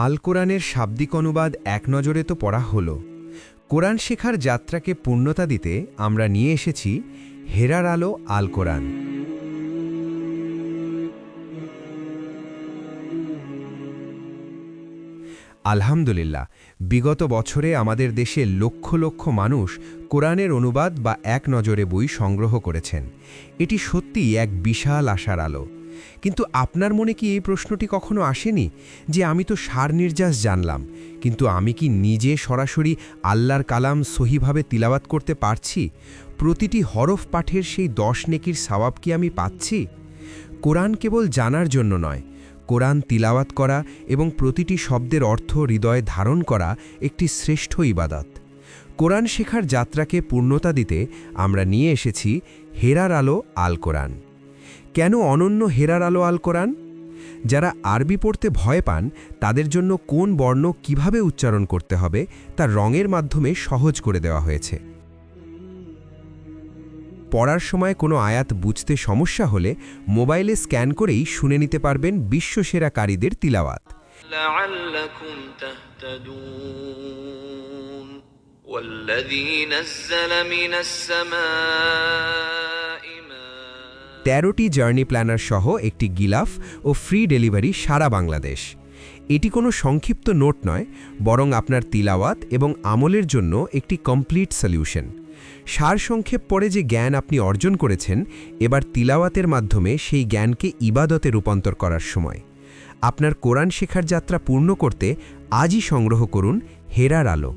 আল কোরআনের শাব্দিক অনুবাদ এক নজরে তো পড়া হলো। কোরআন শেখার যাত্রাকে পূর্ণতা দিতে আমরা নিয়ে এসেছি হেরার আলো আল কোরআন। আলহামদুলিল্লাহ, বিগত বছরে আমাদের দেশে লক্ষ লক্ষ মানুষ কোরআনের অনুবাদ বা এক নজরে বই সংগ্রহ করেছেন। এটি সত্যিই এক বিশাল আশার আলো। কিন্তু আপনার মনে কি এই প্রশ্নটি কখনো আসেনি যে আমি তো সার নির্যাস জানলাম, কিন্তু আমি কি নিজে সরাসরি আল্লাহর কালাম সহিভাবে তিলাওয়াত করতে পারছি? প্রতিটি হরফ পাঠের সেই 10 নেকির সওয়াব কি আমি পাচ্ছি? কোরআন কেবল জানার জন্য নয়, কোরআন তিলাওয়াত করা এবং প্রতিটি শব্দের অর্থ হৃদয়ে ধারণ করা একটি শ্রেষ্ঠ ইবাদত। কোরআন শেখার যাত্রাকে পূর্ণতা দিতে আমরা নিয়ে এসেছি হেরার আলো আল কোরআন। কেন অনন্য হেরার আলো আল কোরআন? যারা আরবি পড়তে ভয় পান তাদের জন্য কোন বর্ণ কিভাবে উচ্চারণ করতে হবে তা রঙের মাধ্যমে সহজ করে দেওয়া হয়েছে। পড়ার সময় কোনো আয়াত বুঝতে সমস্যা হলে মোবাইলে স্ক্যান করেই শুনে নিতে পারবেন বিশ্বসেরা কারীদের তিলাওয়াত। لعلكم تهتدون والذي نزل من السماء ماء 13টি জার্নি প্ল্যানার সহ একটি গিলাফ ও ফ্রি ডেলিভারি সারা বাংলাদেশ। এটি কোনো সংক্ষিপ্ত নোট নয়, বরং আপনার তিলাওয়াত এবং আমলের জন্য একটি কমপ্লিট সলিউশন। সারসংক্ষেপ পড়ে যে জ্ঞান আপনি অর্জন করেছেন, এবার তিলাওয়াতের মাধ্যমে সেই জ্ঞানকে ইবাদতে রূপান্তর করার সময়। আপনার কোরআন শেখার যাত্রা পূর্ণ করতে আজই সংগ্রহ করুন হেরার আলো।